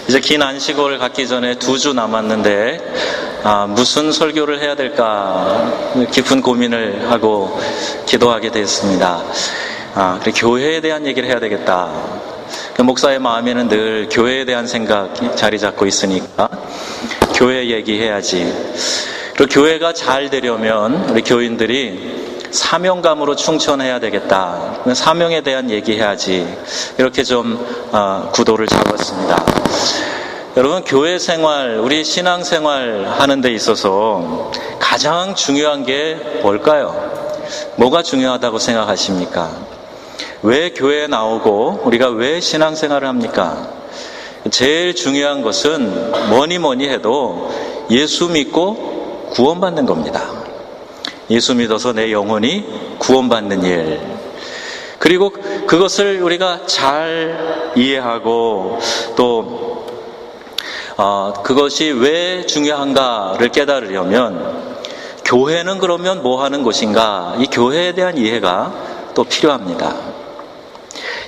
이제 긴 안식을 갖기 전에 2주 남았는데 무슨 설교를 해야 될까 깊은 고민을 하고 기도하게 됐습니다. 그래, 교회에 대한 얘기를 해야 되겠다. 목사의 마음에는 늘 교회에 대한 생각이 자리 잡고 있으니까 교회 얘기해야지. 그리고 교회가 잘 되려면 우리 교인들이 사명감으로 충천해야 되겠다. 사명에 대한 얘기해야지. 이렇게 좀 구도를 잡았습니다. 여러분, 교회 생활, 우리 신앙 생활 하는 데 있어서 가장 중요한 게 뭘까요? 뭐가 중요하다고 생각하십니까? 왜 교회에 나오고 우리가 왜 신앙 생활을 합니까? 제일 중요한 것은 뭐니 해도 예수 믿고 구원받는 겁니다. 예수 믿어서 내 영혼이 구원받는 일. 그리고 그것을 우리가 잘 이해하고 또 그것이 왜 중요한가를 깨달으려면 교회는 그러면 뭐 하는 곳인가? 이 교회에 대한 이해가 또 필요합니다.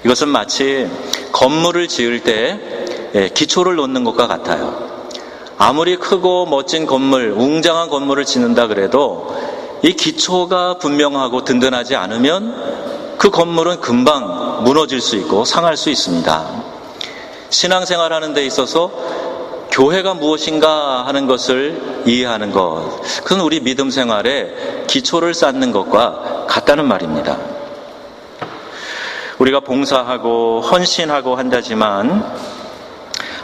이것은 마치 건물을 지을 때 기초를 놓는 것과 같아요. 아무리 크고 멋진 건물, 웅장한 건물을 짓는다 그래도 이 기초가 분명하고 든든하지 않으면 그 건물은 금방 무너질 수 있고 상할 수 있습니다. 신앙생활 하는 데 있어서 교회가 무엇인가 하는 것을 이해하는 것, 그건 우리 믿음 생활에 기초를 쌓는 것과 같다는 말입니다. 우리가 봉사하고 헌신하고 한다지만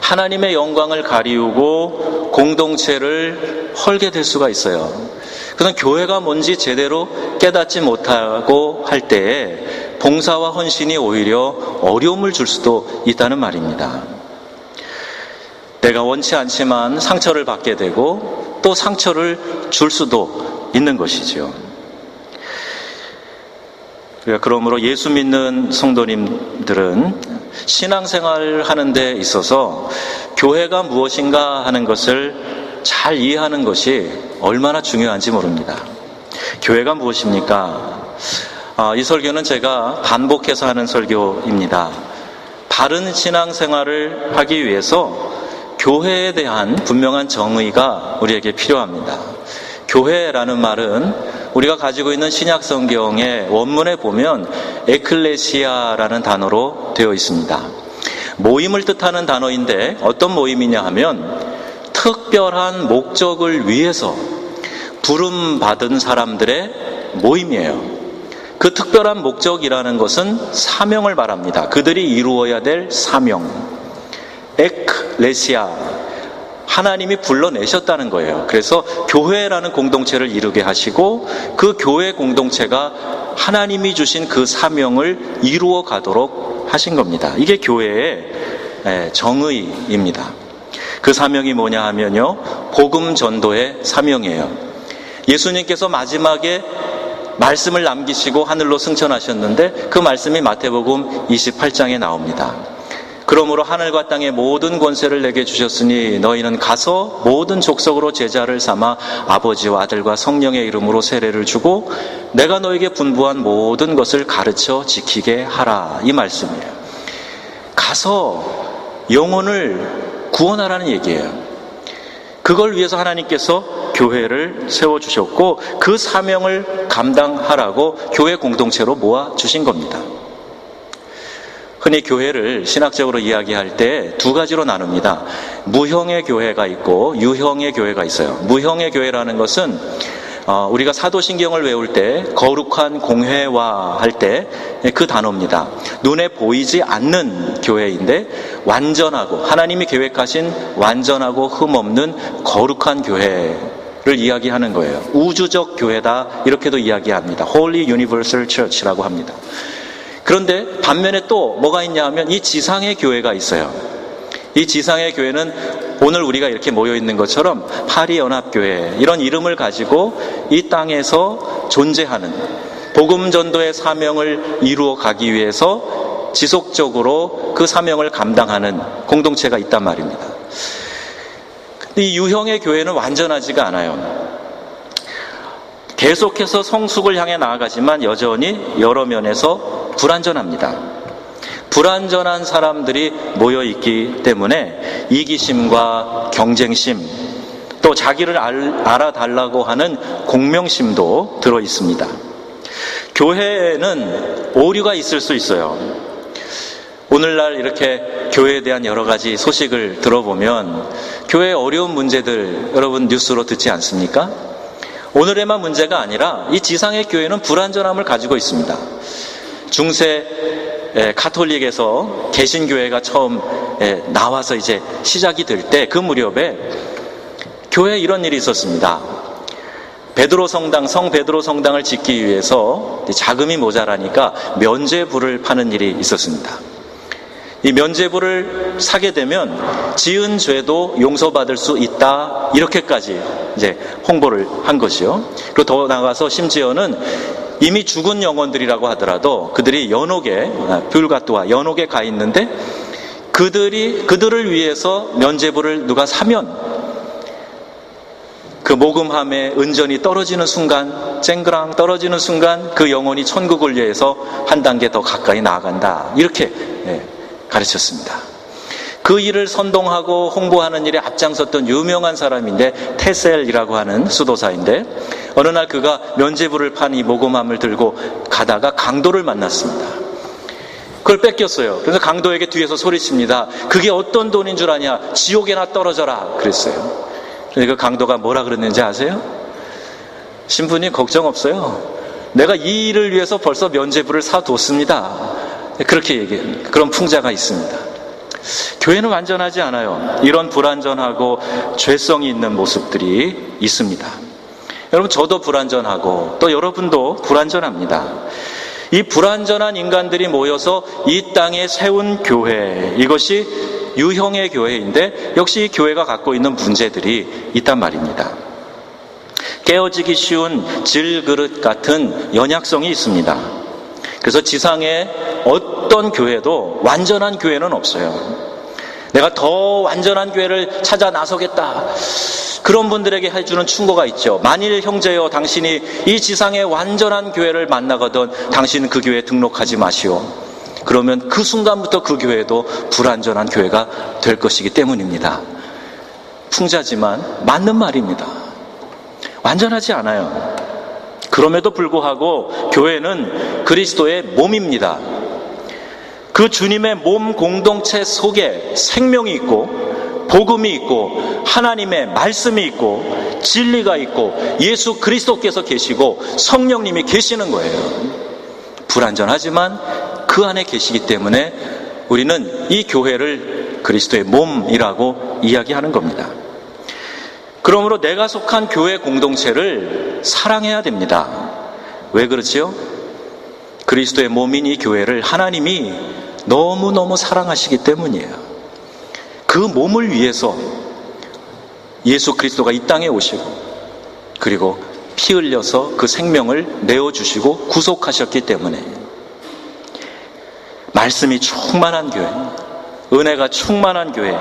하나님의 영광을 가리우고 공동체를 헐게 될 수가 있어요. 그건 교회가 뭔지 제대로 깨닫지 못하고 할 때에 봉사와 헌신이 오히려 어려움을 줄 수도 있다는 말입니다. 내가 원치 않지만 상처를 받게 되고 또 상처를 줄 수도 있는 것이죠. 그러므로 예수 믿는 성도님들은 신앙생활을 하는 데 있어서 교회가 무엇인가 하는 것을 잘 이해하는 것이 얼마나 중요한지 모릅니다. 교회가 무엇입니까? 이 설교는 제가 반복해서 하는 설교입니다. 바른 신앙생활을 하기 위해서 교회에 대한 분명한 정의가 우리에게 필요합니다. 교회라는 말은 우리가 가지고 있는 신약 성경의 원문에 보면 에클레시아라는 단어로 되어 있습니다. 모임을 뜻하는 단어인데 어떤 모임이냐 하면 특별한 목적을 위해서 부름받은 사람들의 모임이에요. 그 특별한 목적이라는 것은 사명을 말합니다. 그들이 이루어야 될 사명. 에클레시아. 하나님이 불러내셨다는 거예요. 그래서 교회라는 공동체를 이루게 하시고 그 교회 공동체가 하나님이 주신 그 사명을 이루어 가도록 하신 겁니다. 이게 교회의 정의입니다. 그 사명이 뭐냐 하면요, 복음 전도의 사명이에요. 예수님께서 마지막에 말씀을 남기시고 하늘로 승천하셨는데 그 말씀이 마태복음 28장에 나옵니다. 그러므로 하늘과 땅의 모든 권세를 내게 주셨으니 너희는 가서 모든 족속으로 제자를 삼아 아버지와 아들과 성령의 이름으로 세례를 주고 내가 너에게 분부한 모든 것을 가르쳐 지키게 하라. 이 말씀이에요. 가서 영혼을 구원하라는 얘기예요. 그걸 위해서 하나님께서 교회를 세워주셨고 그 사명을 감당하라고 교회 공동체로 모아주신 겁니다. 흔히 교회를 신학적으로 이야기할 때 2가지로 나눕니다. 무형의 교회가 있고 유형의 교회가 있어요. 무형의 교회라는 것은 우리가 사도신경을 외울 때 거룩한 공회화 할 때 그 단어입니다. 눈에 보이지 않는 교회인데 완전하고 하나님이 계획하신 완전하고 흠없는 거룩한 교회를 이야기하는 거예요. 우주적 교회다 이렇게도 이야기합니다. Holy Universal Church라고 합니다. 그런데 반면에 또 뭐가 있냐 하면 이 지상의 교회가 있어요. 이 지상의 교회는 오늘 우리가 이렇게 모여있는 것처럼 파리연합교회 이런 이름을 가지고 이 땅에서 존재하는 복음 전도의 사명을 이루어 가기 위해서 지속적으로 그 사명을 감당하는 공동체가 있단 말입니다. 이 유형의 교회는 완전하지가 않아요. 계속해서 성숙을 향해 나아가지만 여전히 여러 면에서 불완전합니다. 불완전한 사람들이 모여있기 때문에 이기심과 경쟁심, 또 자기를 알아달라고 하는 공명심도 들어있습니다. 교회에는 오류가 있을 수 있어요. 오늘날 이렇게 교회에 대한 여러 가지 소식을 들어보면 교회의 어려운 문제들 여러분 뉴스로 듣지 않습니까? 오늘에만 문제가 아니라 이 지상의 교회는 불완전함을 가지고 있습니다. 중세 가톨릭에서 개신교회가 처음 나와서 이제 시작이 될 때 그 무렵에 교회에 이런 일이 있었습니다. 베드로 성당, 성 베드로 성당을 짓기 위해서 자금이 모자라니까 면죄부를 파는 일이 있었습니다. 이 면죄부를 사게 되면 지은 죄도 용서받을 수 있다, 이렇게까지 이제 홍보를 한 것이요. 그리고 더 나아가서 심지어는 이미 죽은 영혼들이라고 하더라도 그들이 연옥에, 뷰르가토아 연옥에 가 있는데 그들을 위해서 면죄부를 누가 사면 그 모금함에 은전이 떨어지는 순간, 쨍그랑 떨어지는 순간 그 영혼이 천국을 위해서 한 단계 더 가까이 나아간다, 이렇게 가르쳤습니다. 그 일을 선동하고 홍보하는 일에 앞장섰던 유명한 사람인데 테셀이라고 하는 수도사인데, 어느 날 그가 면죄부를 판 이 모금함을 들고 가다가 강도를 만났습니다. 그걸 뺏겼어요. 그래서 강도에게 뒤에서 소리칩니다. 그게 어떤 돈인 줄 아냐? 지옥에나 떨어져라, 그랬어요. 그래서 그 강도가 뭐라 그랬는지 아세요? 신부님 걱정 없어요. 내가 이 일을 위해서 벌써 면죄부를 사뒀습니다. 그렇게 얘기합니다. 그런 풍자가 있습니다. 교회는 완전하지 않아요. 이런 불완전하고 죄성이 있는 모습들이 있습니다. 여러분, 저도 불완전하고 또 여러분도 불완전합니다. 이 불완전한 인간들이 모여서 이 땅에 세운 교회, 이것이 유형의 교회인데 역시 이 교회가 갖고 있는 문제들이 있단 말입니다. 깨어지기 쉬운 질그릇 같은 연약성이 있습니다. 그래서 지상에 어떤 교회도 완전한 교회는 없어요. 내가 더 완전한 교회를 찾아 나서겠다, 그런 분들에게 해주는 충고가 있죠. 만일 형제여 당신이 이 지상의 완전한 교회를 만나거든 당신은 그 교회에 등록하지 마시오. 그러면 그 순간부터 그 교회도 불완전한 교회가 될 것이기 때문입니다. 풍자지만 맞는 말입니다. 완전하지 않아요. 그럼에도 불구하고 교회는 그리스도의 몸입니다. 그 주님의 몸 공동체 속에 생명이 있고 복음이 있고 하나님의 말씀이 있고 진리가 있고 예수 그리스도께서 계시고 성령님이 계시는 거예요. 불완전하지만 그 안에 계시기 때문에 우리는 이 교회를 그리스도의 몸이라고 이야기하는 겁니다. 그러므로 내가 속한 교회 공동체를 사랑해야 됩니다. 왜 그렇지요? 그리스도의 몸인 이 교회를 하나님이 너무너무 사랑하시기 때문이에요. 그 몸을 위해서 예수 그리스도가 이 땅에 오시고 그리고 피 흘려서 그 생명을 내어주시고 구속하셨기 때문에 말씀이 충만한 교회, 은혜가 충만한 교회,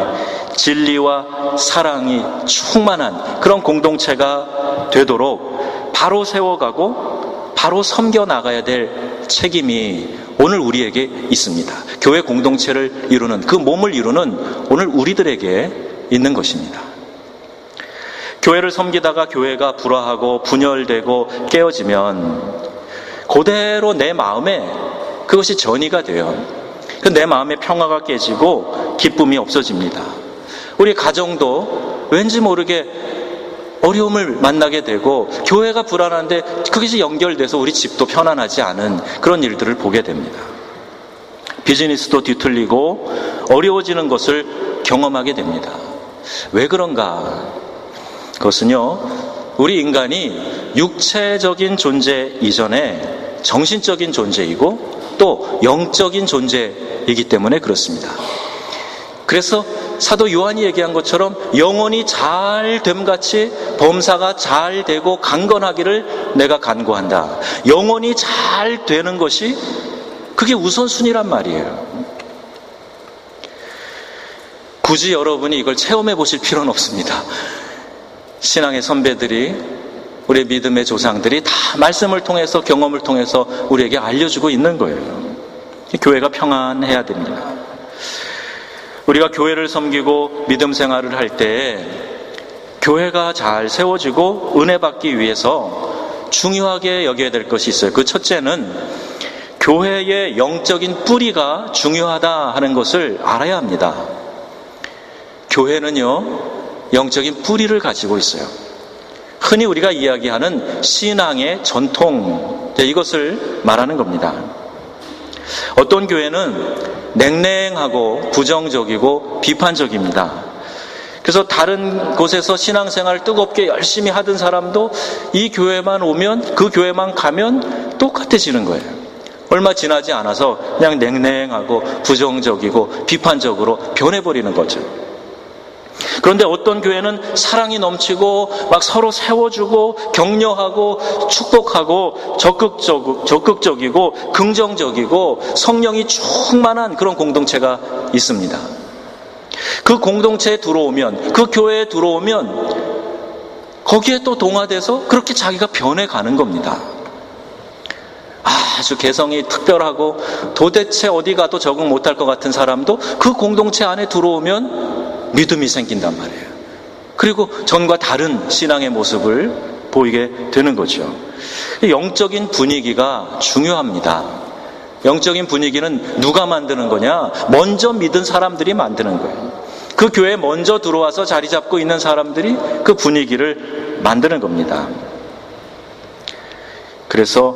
진리와 사랑이 충만한 그런 공동체가 되도록 바로 세워가고 바로 섬겨 나가야 될 책임이 오늘 우리에게 있습니다. 교회 공동체를 이루는, 그 몸을 이루는 오늘 우리들에게 있는 것입니다. 교회를 섬기다가 교회가 불화하고 분열되고 깨어지면 그대로 내 마음에 그것이 전이가 돼요. 내 마음의 평화가 깨지고 기쁨이 없어집니다. 우리 가정도 왠지 모르게 어려움을 만나게 되고 교회가 불안한데 그것이 연결돼서 우리 집도 편안하지 않은 그런 일들을 보게 됩니다. 비즈니스도 뒤틀리고 어려워지는 것을 경험하게 됩니다. 왜 그런가? 그것은요, 우리 인간이 육체적인 존재 이전에 정신적인 존재이고 또 영적인 존재이기 때문에 그렇습니다. 그래서 사도 요한이 얘기한 것처럼 영혼이 잘 됨같이 범사가 잘 되고 강건하기를 내가 간구한다. 영혼이 잘 되는 것이 그게 우선순위란 말이에요. 굳이 여러분이 이걸 체험해 보실 필요는 없습니다. 신앙의 선배들이, 우리 믿음의 조상들이 다 말씀을 통해서, 경험을 통해서 우리에게 알려주고 있는 거예요. 교회가 평안해야 됩니다. 우리가 교회를 섬기고 믿음 생활을 할 때 교회가 잘 세워지고 은혜 받기 위해서 중요하게 여겨야 될 것이 있어요. 그 첫째는 교회의 영적인 뿌리가 중요하다 하는 것을 알아야 합니다. 교회는요, 영적인 뿌리를 가지고 있어요. 흔히 우리가 이야기하는 신앙의 전통, 이것을 말하는 겁니다. 어떤 교회는 냉랭하고 부정적이고 비판적입니다. 그래서 다른 곳에서 신앙생활을 뜨겁게 열심히 하던 사람도 이 교회만 오면, 그 교회만 가면 똑같아지는 거예요. 얼마 지나지 않아서 그냥 냉랭하고 부정적이고 비판적으로 변해버리는 거죠. 그런데 어떤 교회는 사랑이 넘치고 막 서로 세워주고 격려하고 축복하고 적극적이고 긍정적이고 성령이 충만한 그런 공동체가 있습니다. 그 공동체에 들어오면, 그 교회에 들어오면 거기에 또 동화돼서 그렇게 자기가 변해가는 겁니다. 아주 개성이 특별하고 도대체 어디 가도 적응 못할 것 같은 사람도 그 공동체 안에 들어오면 믿음이 생긴단 말이에요. 그리고 전과 다른 신앙의 모습을 보이게 되는 거죠. 영적인 분위기가 중요합니다. 영적인 분위기는 누가 만드는 거냐? 먼저 믿은 사람들이 만드는 거예요. 그 교회에 먼저 들어와서 자리 잡고 있는 사람들이 그 분위기를 만드는 겁니다. 그래서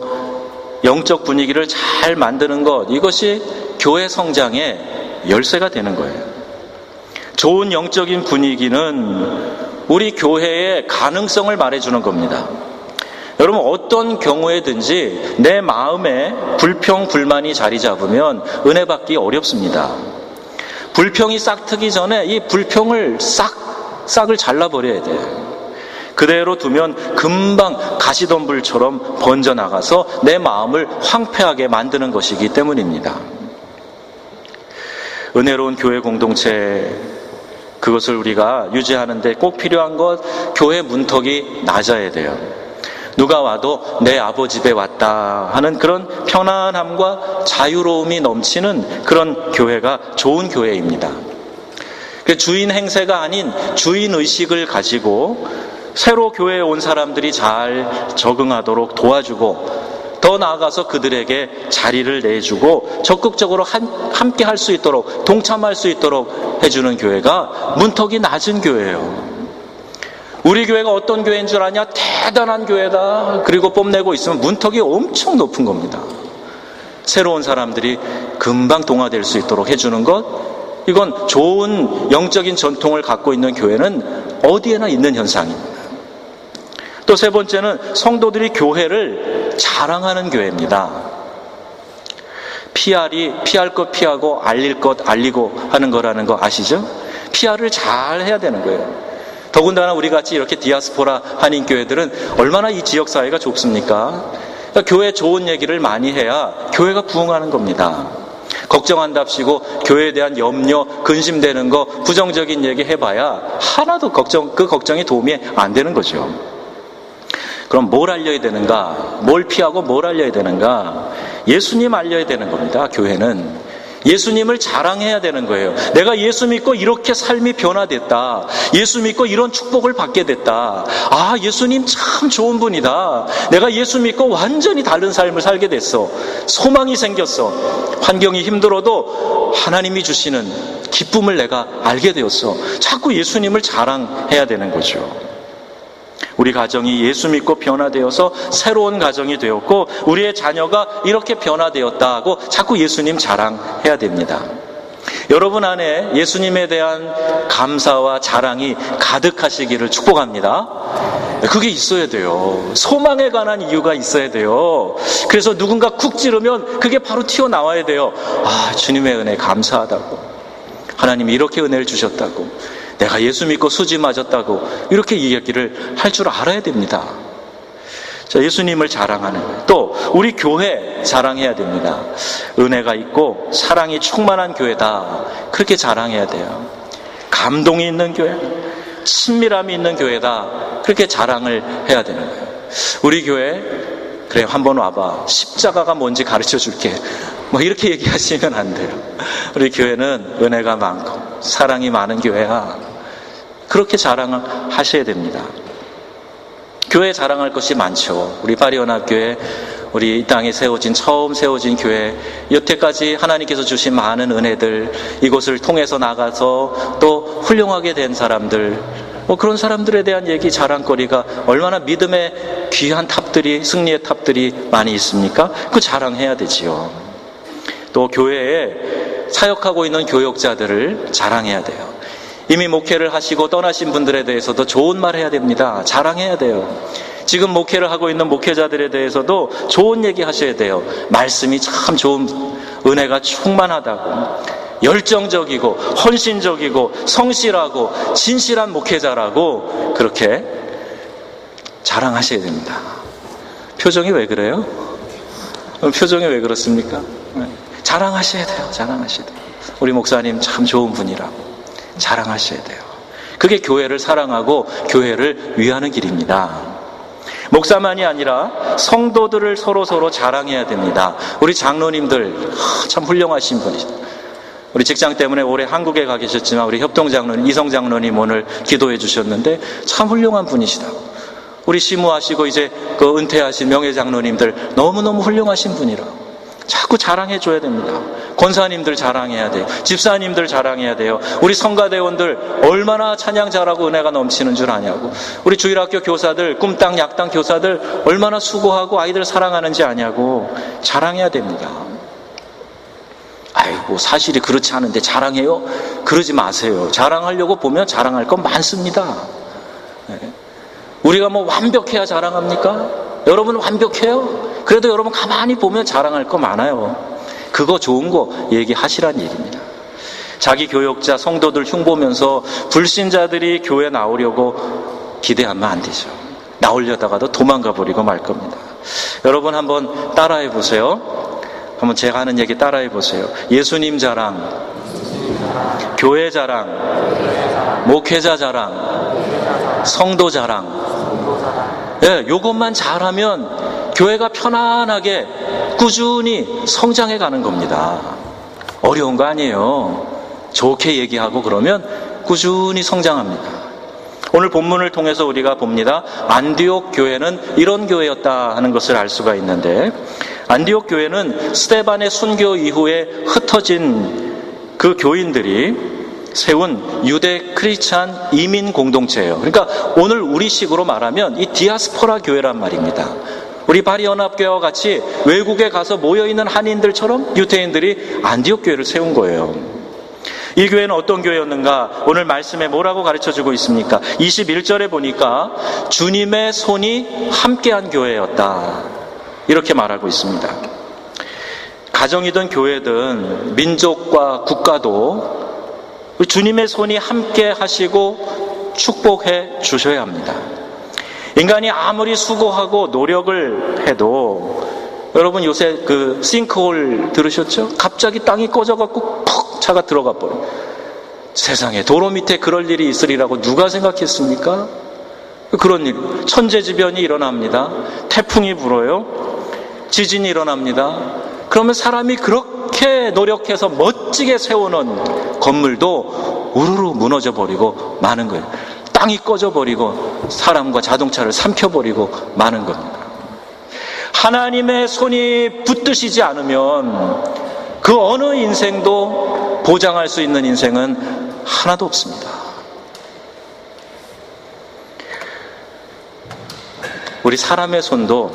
영적 분위기를 잘 만드는 것, 이것이 교회 성장의 열쇠가 되는 거예요. 좋은 영적인 분위기는 우리 교회의 가능성을 말해주는 겁니다. 여러분, 어떤 경우에든지 내 마음에 불평, 불만이 자리 잡으면 은혜 받기 어렵습니다. 불평이 싹트기 전에 이 불평을 싹을 잘라버려야 돼요. 그대로 두면 금방 가시덤불처럼 번져나가서 내 마음을 황폐하게 만드는 것이기 때문입니다. 은혜로운 교회 공동체, 그것을 우리가 유지하는데 꼭 필요한 것, 교회 문턱이 낮아야 돼요. 누가 와도 내 아버지 집에 왔다 하는 그런 편안함과 자유로움이 넘치는 그런 교회가 좋은 교회입니다. 주인 행세가 아닌 주인 의식을 가지고 새로 교회에 온 사람들이 잘 적응하도록 도와주고, 더 나아가서 그들에게 자리를 내주고 적극적으로 함께 할 수 있도록, 동참할 수 있도록 해주는 교회가 문턱이 낮은 교회예요. 우리 교회가 어떤 교회인 줄 아냐? 대단한 교회다. 그리고 뽐내고 있으면 문턱이 엄청 높은 겁니다. 새로운 사람들이 금방 동화될 수 있도록 해주는 것, 이건 좋은 영적인 전통을 갖고 있는 교회는 어디에나 있는 현상입니다. 또 세 번째는 성도들이 교회를 자랑하는 교회입니다. PR할 것 피하고 알릴 것 알리고 하는 거라는 거 아시죠? PR을 잘 해야 되는 거예요. 더군다나 우리 같이 이렇게 디아스포라 한인 교회들은 얼마나 이 지역 사회가 좁습니까? 그러니까 교회 좋은 얘기를 많이 해야 교회가 부흥하는 겁니다. 걱정한답시고 교회에 대한 염려, 근심되는 거, 부정적인 얘기 해봐야 하나도 그 걱정이 도움이 안 되는 거죠. 그럼 뭘 알려야 되는가? 뭘 피하고 뭘 알려야 되는가? 예수님 알려야 되는 겁니다. 교회는 예수님을 자랑해야 되는 거예요. 내가 예수 믿고 이렇게 삶이 변화됐다. 예수 믿고 이런 축복을 받게 됐다. 아, 예수님 참 좋은 분이다. 내가 예수 믿고 완전히 다른 삶을 살게 됐어. 소망이 생겼어. 환경이 힘들어도 하나님이 주시는 기쁨을 내가 알게 되었어. 자꾸 예수님을 자랑해야 되는 거죠. 우리 가정이 예수 믿고 변화되어서 새로운 가정이 되었고, 우리의 자녀가 이렇게 변화되었다고 자꾸 예수님 자랑해야 됩니다. 여러분 안에 예수님에 대한 감사와 자랑이 가득하시기를 축복합니다. 그게 있어야 돼요. 소망에 관한 이유가 있어야 돼요. 그래서 누군가 쿡 찌르면 그게 바로 튀어나와야 돼요. 아, 주님의 은혜 감사하다고, 하나님이 이렇게 은혜를 주셨다고, 내가 예수 믿고 수지 맞았다고, 이렇게 이야기를 할 줄 알아야 됩니다. 자, 예수님을 자랑하는 거예요. 또 우리 교회 자랑해야 됩니다. 은혜가 있고 사랑이 충만한 교회다, 그렇게 자랑해야 돼요. 감동이 있는 교회, 친밀함이 있는 교회다, 그렇게 자랑을 해야 되는 거예요. 우리 교회, 그래 한번 와봐, 십자가가 뭔지 가르쳐 줄게. 뭐 이렇게 얘기하시면 안 돼요. 우리 교회는 은혜가 많고 사랑이 많은 교회야. 그렇게 자랑하셔야 됩니다. 교회 자랑할 것이 많죠. 우리 파리연합교회, 우리 이 땅에 처음 세워진 교회, 여태까지 하나님께서 주신 많은 은혜들, 이곳을 통해서 나가서 또 훌륭하게 된 사람들, 그런 사람들에 대한 얘기, 자랑거리가 얼마나 믿음의 귀한 탑들이, 승리의 탑들이 많이 있습니까? 그 자랑해야 되지요. 또 교회에 사역하고 있는 교역자들을 자랑해야 돼요. 이미 목회를 하시고 떠나신 분들에 대해서도 좋은 말 해야 됩니다. 자랑해야 돼요. 지금 목회를 하고 있는 목회자들에 대해서도 좋은 얘기 하셔야 돼요. 말씀이 참 좋은, 은혜가 충만하다고, 열정적이고 헌신적이고 성실하고 진실한 목회자라고 그렇게 자랑하셔야 됩니다. 표정이 왜 그래요? 표정이 왜 그렇습니까? 자랑하셔야 돼요. 자랑하셔야 돼요. 우리 목사님 참 좋은 분이라고 자랑하셔야 돼요. 그게 교회를 사랑하고 교회를 위하는 길입니다. 목사만이 아니라 성도들을 서로 자랑해야 됩니다. 우리 장로님들 참 훌륭하신 분이죠. 우리 직장 때문에 올해 한국에 가 계셨지만 우리 협동장로님, 이성장로님 오늘 기도해 주셨는데 참 훌륭한 분이시다고. 우리 시무하시고 이제 그 은퇴하신 명예장로님들 너무너무 훌륭하신 분이라고. 자꾸 자랑해 줘야 됩니다. 권사님들 자랑해야 돼요. 집사님들 자랑해야 돼요. 우리 성가대원들 얼마나 찬양 잘하고 은혜가 넘치는 줄 아냐고. 우리 주일학교 교사들, 꿈땅 약땅 교사들 얼마나 수고하고 아이들 사랑하는지 아냐고. 자랑해야 됩니다. 아이고 사실이 그렇지 않은데 자랑해요? 그러지 마세요. 자랑하려고 보면 자랑할 건 많습니다. 우리가 뭐 완벽해야 자랑합니까? 여러분 완벽해요? 그래도 여러분 가만히 보면 자랑할 거 많아요. 그거 좋은 거 얘기하시란 얘기입니다. 자기 교역자 성도들 흉보면서 불신자들이 교회 나오려고 기대하면 안 되죠. 나오려다가도 도망가 버리고 말 겁니다. 여러분 한번 따라해 보세요. 한번 제가 하는 얘기 따라해 보세요. 예수님 자랑, 교회 자랑, 목회자 자랑, 성도 자랑. 요것만 잘하면 교회가 편안하게 꾸준히 성장해 가는 겁니다. 어려운 거 아니에요. 좋게 얘기하고 그러면 꾸준히 성장합니다. 오늘 본문을 통해서 우리가 봅니다. 안디옥 교회는 이런 교회였다 하는 것을 알 수가 있는데, 안디옥 교회는 스데반의 순교 이후에 흩어진 그 교인들이 세운 유대 크리스찬 이민 공동체예요. 그러니까 오늘 우리식으로 말하면 이 디아스포라 교회란 말입니다. 우리 바리연합교회와 같이 외국에 가서 모여있는 한인들처럼 유대인들이 안디옥 교회를 세운 거예요. 이 교회는 어떤 교회였는가? 오늘 말씀에 뭐라고 가르쳐주고 있습니까? 21절에 보니까 주님의 손이 함께한 교회였다, 이렇게 말하고 있습니다. 가정이든 교회든 민족과 국가도 주님의 손이 함께 하시고 축복해 주셔야 합니다. 인간이 아무리 수고하고 노력을 해도, 여러분 요새 그 싱크홀 들으셨죠? 갑자기 땅이 꺼져갖고 푹 차가 들어가 버려요. 세상에 도로 밑에 그럴 일이 있으리라고 누가 생각했습니까? 그런 일, 천재지변이 일어납니다. 태풍이 불어요. 지진이 일어납니다. 그러면 사람이 그렇게 노력해서 멋지게 세우는 건물도 우르르 무너져 버리고 마는 거예요. 땅이 꺼져 버리고 사람과 자동차를 삼켜버리고 마는 겁니다. 하나님의 손이 붙드시지 않으면 그 어느 인생도 보장할 수 있는 인생은 하나도 없습니다. 우리 사람의 손도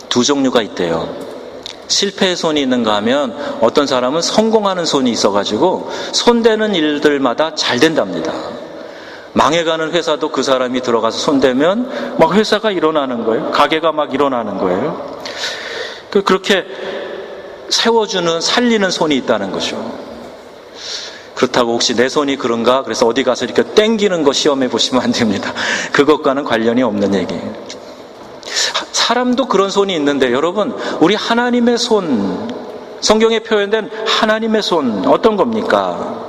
두 종류가 있대요. 실패의 손이 있는가 하면 어떤 사람은 성공하는 손이 있어가지고 손대는 일들마다 잘 된답니다. 망해가는 회사도 그 사람이 들어가서 손대면 막 회사가 일어나는 거예요. 가게가 막 일어나는 거예요. 그렇게 세워주는, 살리는 손이 있다는 거죠. 그렇다고 혹시 내 손이 그런가? 그래서 어디 가서 이렇게 땡기는 거 시험해 보시면 안 됩니다. 그것과는 관련이 없는 얘기예요. 사람도 그런 손이 있는데, 여러분, 우리 하나님의 손, 성경에 표현된 하나님의 손 어떤 겁니까?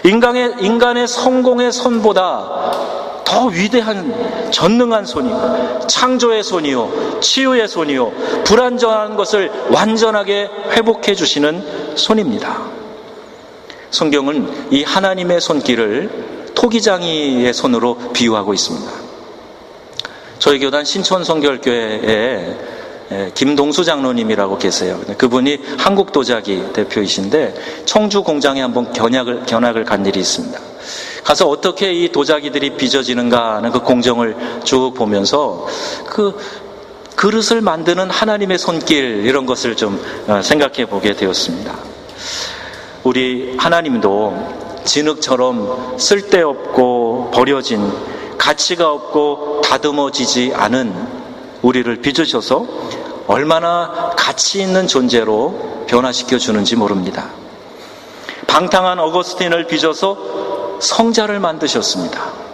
인간의 성공의 손보다 더 위대한 전능한 손이요, 창조의 손이요, 치유의 손이요, 불완전한 것을 완전하게 회복해 주시는 손입니다. 성경은 이 하나님의 손길을 토기장이의 손으로 비유하고 있습니다. 저희 교단 신촌성결교회에 김동수 장로님이라고 계세요. 그분이 한국도자기 대표이신데 청주 공장에 한번 견학을 간 일이 있습니다. 가서 어떻게 이 도자기들이 빚어지는가 하는 그 공정을 쭉 보면서 그 그릇을 만드는 하나님의 손길, 이런 것을 좀 생각해 보게 되었습니다. 우리 하나님도 진흙처럼 쓸데없고 버려진, 가치가 없고 다듬어지지 않은 우리를 빚으셔서 얼마나 가치 있는 존재로 변화시켜 주는지 모릅니다. 방탕한 어거스틴을 빚어서 성자를 만드셨습니다.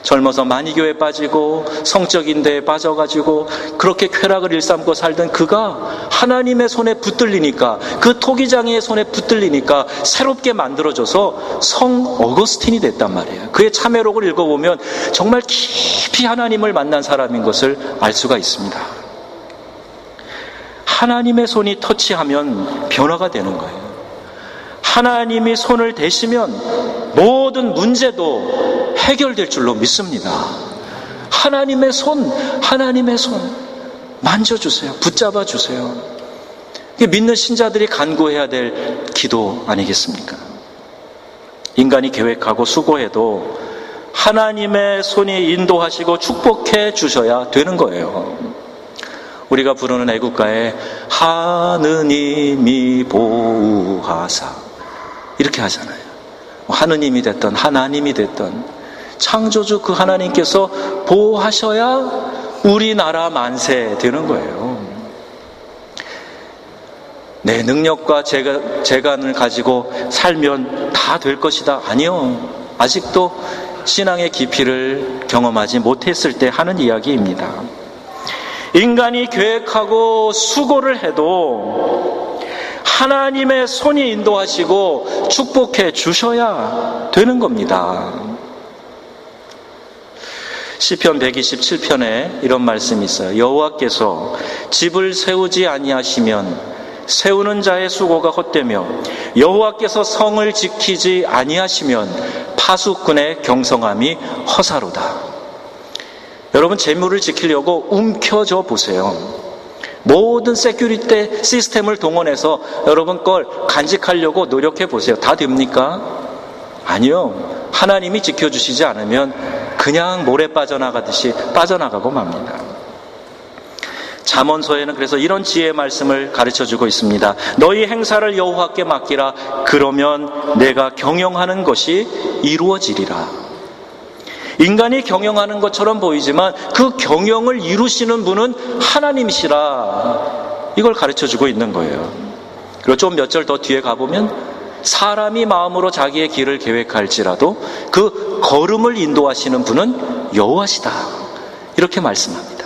젊어서 만이교에 빠지고 성적인 데에 빠져가지고 그렇게 쾌락을 일삼고 살던 그가 하나님의 손에 붙들리니까, 그 토기장이의 손에 붙들리니까 새롭게 만들어져서 성 어거스틴이 됐단 말이에요. 그의 참회록을 읽어보면 정말 깊이 하나님을 만난 사람인 것을 알 수가 있습니다. 하나님의 손이 터치하면 변화가 되는 거예요. 하나님이 손을 대시면 모든 문제도 해결될 줄로 믿습니다. 하나님의 손 만져주세요. 붙잡아 주세요. 이게 믿는 신자들이 간구해야 될 기도 아니겠습니까? 인간이 계획하고 수고해도 하나님의 손이 인도하시고 축복해 주셔야 되는 거예요. 우리가 부르는 애국가에 하느님이 보호하사, 이렇게 하잖아요. 하느님이 됐던 하나님이 됐던 창조주 그 하나님께서 보호하셔야 우리나라 만세 되는 거예요. 내 능력과 재간을 가지고 살면 다 될 것이다. 아니요. 아직도 신앙의 깊이를 경험하지 못했을 때 하는 이야기입니다. 인간이 계획하고 수고를 해도 하나님의 손이 인도하시고 축복해 주셔야 되는 겁니다. 시편 127편에 이런 말씀이 있어요. 여호와께서 집을 세우지 아니하시면 세우는 자의 수고가 헛되며 여호와께서 성을 지키지 아니하시면 파수꾼의 경성함이 허사로다. 여러분, 재물을 지키려고 움켜쥐어 보세요. 모든 세큐리티 시스템을 동원해서 여러분 걸 간직하려고 노력해 보세요. 다 됩니까? 아니요. 하나님이 지켜주시지 않으면 그냥 모래 빠져나가듯이 빠져나가고 맙니다. 잠언서에는 그래서 이런 지혜의 말씀을 가르쳐주고 있습니다. 너희 행사를 여호와께 맡기라. 그러면 내가 경영하는 것이 이루어지리라. 인간이 경영하는 것처럼 보이지만 그 경영을 이루시는 분은 하나님이시라. 이걸 가르쳐주고 있는 거예요. 그리고 좀 몇 절 더 뒤에 가보면 사람이 마음으로 자기의 길을 계획할지라도 그 걸음을 인도하시는 분은 여호와시다. 이렇게 말씀합니다.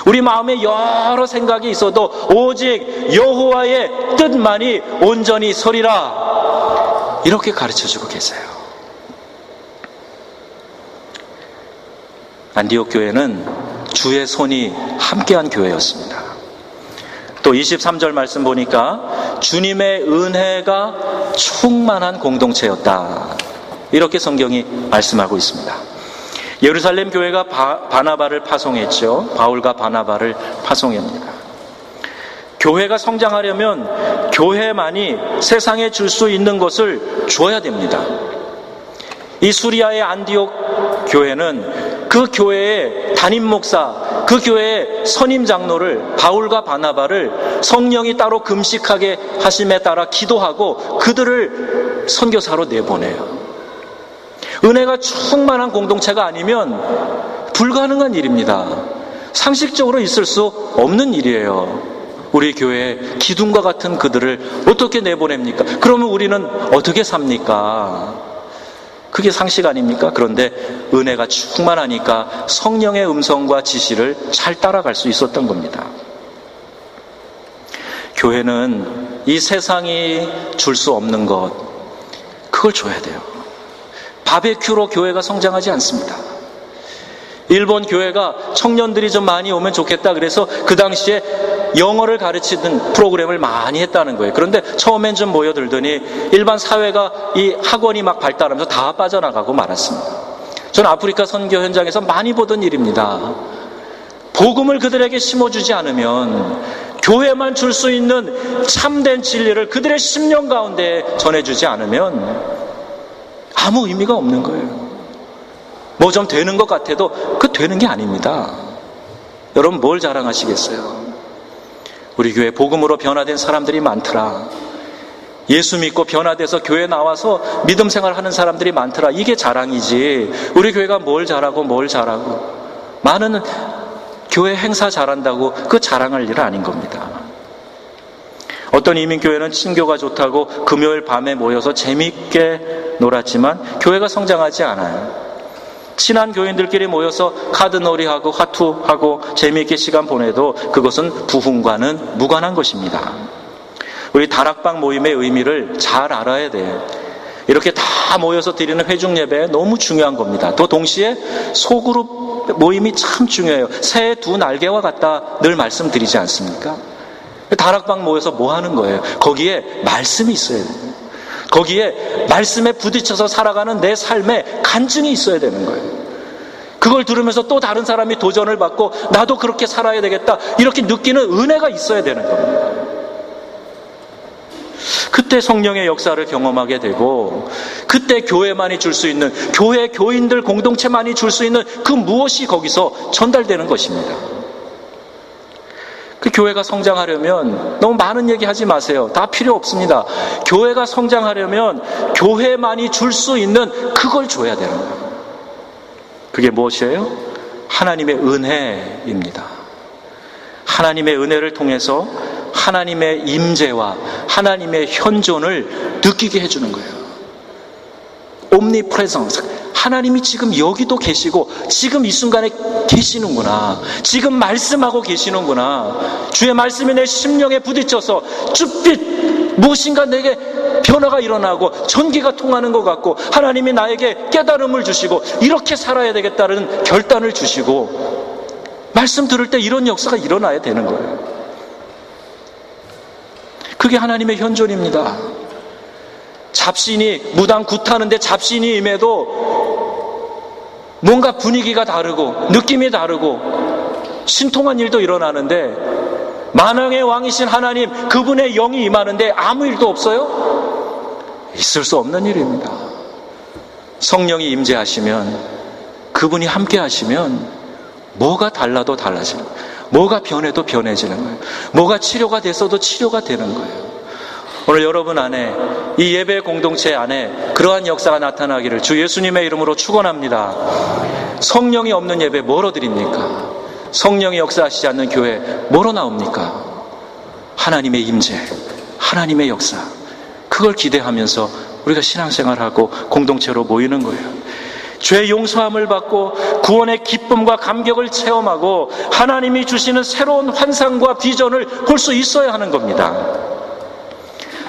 우리 마음에 여러 생각이 있어도 오직 여호와의 뜻만이 온전히 서리라. 이렇게 가르쳐주고 계세요. 안디옥 교회는 주의 손이 함께한 교회였습니다. 또 23절 말씀 보니까 주님의 은혜가 충만한 공동체였다. 이렇게 성경이 말씀하고 있습니다. 예루살렘 교회가 바나바를 파송했죠. 바울과 바나바를 파송합니다. 교회가 성장하려면 교회만이 세상에 줄 수 있는 것을 줘야 됩니다. 이 수리아의 안디옥 교회는 그 교회의 담임 목사, 그 교회의 선임 장로를, 바울과 바나바를 성령이 따로 금식하게 하심에 따라 기도하고 그들을 선교사로 내보내요. 은혜가 충만한 공동체가 아니면 불가능한 일입니다. 상식적으로 있을 수 없는 일이에요. 우리 교회에 기둥과 같은 그들을 어떻게 내보냅니까? 그러면 우리는 어떻게 삽니까? 그게 상식 아닙니까? 그런데 은혜가 충만하니까 성령의 음성과 지시를 잘 따라갈 수 있었던 겁니다. 교회는 이 세상이 줄 수 없는 것, 그걸 줘야 돼요. 바베큐로 교회가 성장하지 않습니다. 일본 교회가 청년들이 좀 많이 오면 좋겠다 그래서 그 당시에 영어를 가르치는 프로그램을 많이 했다는 거예요. 그런데 처음엔 좀 모여들더니 일반 사회가 이 학원이 막 발달하면서 다 빠져나가고 말았습니다. 저는 아프리카 선교 현장에서 많이 보던 일입니다. 복음을 그들에게 심어주지 않으면, 교회만 줄 수 있는 참된 진리를 그들의 심령 가운데 전해주지 않으면 아무 의미가 없는 거예요. 뭐 좀 되는 것 같아도 그 되는 게 아닙니다. 여러분 뭘 자랑하시겠어요? 우리 교회 복음으로 변화된 사람들이 많더라. 예수 믿고 변화돼서 교회 나와서 믿음 생활하는 사람들이 많더라. 이게 자랑이지. 우리 교회가 뭘 잘하고 뭘 잘하고, 많은 교회 행사 잘한다고 그 자랑할 일은 아닌 겁니다. 어떤 이민교회는 친교가 좋다고 금요일 밤에 모여서 재미있게 놀았지만 교회가 성장하지 않아요. 친한 교인들끼리 모여서 카드놀이하고 화투하고 재미있게 시간 보내도 그것은 부흥과는 무관한 것입니다. 우리 다락방 모임의 의미를 잘 알아야 돼요. 이렇게 다 모여서 드리는 회중 예배 너무 중요한 겁니다. 또 동시에 소그룹 모임이 참 중요해요. 새의 두 날개와 같다 늘 말씀드리지 않습니까? 다락방 모여서 뭐 하는 거예요? 거기에 말씀이 있어야 돼요. 거기에 말씀에 부딪혀서 살아가는 내 삶에 간증이 있어야 되는 거예요. 그걸 들으면서 또 다른 사람이 도전을 받고 나도 그렇게 살아야 되겠다 이렇게 느끼는 은혜가 있어야 되는 겁니다. 그때 성령의 역사를 경험하게 되고, 그때 교회만이 줄 수 있는, 교회 교인들 공동체만이 줄 수 있는 그 무엇이 거기서 전달되는 것입니다. 그 교회가 성장하려면 너무 많은 얘기 하지 마세요. 다 필요 없습니다. 교회가 성장하려면 교회만이 줄 수 있는 그걸 줘야 되는 거예요. 그게 무엇이에요? 하나님의 은혜입니다. 하나님의 은혜를 통해서 하나님의 임재와 하나님의 현존을 느끼게 해주는 거예요. 옴니프레전스. 하나님이 지금 여기도 계시고 지금 이 순간에 계시는구나. 지금 말씀하고 계시는구나. 주의 말씀이 내 심령에 부딪혀서 쭈삣 무엇인가 내게 변화가 일어나고 전기가 통하는 것 같고, 하나님이 나에게 깨달음을 주시고 이렇게 살아야 되겠다는 결단을 주시고, 말씀 들을 때 이런 역사가 일어나야 되는 거예요. 그게 하나님의 현존입니다. 잡신이 무당 굿하는데 잡신이 임해도 뭔가 분위기가 다르고 느낌이 다르고 신통한 일도 일어나는데, 만왕의 왕이신 하나님 그분의 영이 임하는데 아무 일도 없어요? 있을 수 없는 일입니다. 성령이 임재하시면, 그분이 함께 하시면 뭐가 달라도 달라지는 거예요. 뭐가 변해도 변해지는 거예요. 뭐가 치료가 됐어도 치료가 되는 거예요. 오늘 여러분 안에, 이 예배 공동체 안에 그러한 역사가 나타나기를 주 예수님의 이름으로 축원합니다. 성령이 없는 예배 뭐로 드립니까? 성령이 역사하시지 않는 교회 뭐로 나옵니까? 하나님의 임재, 하나님의 역사, 그걸 기대하면서 우리가 신앙생활하고 공동체로 모이는 거예요. 죄 용서함을 받고 구원의 기쁨과 감격을 체험하고 하나님이 주시는 새로운 환상과 비전을 볼 수 있어야 하는 겁니다.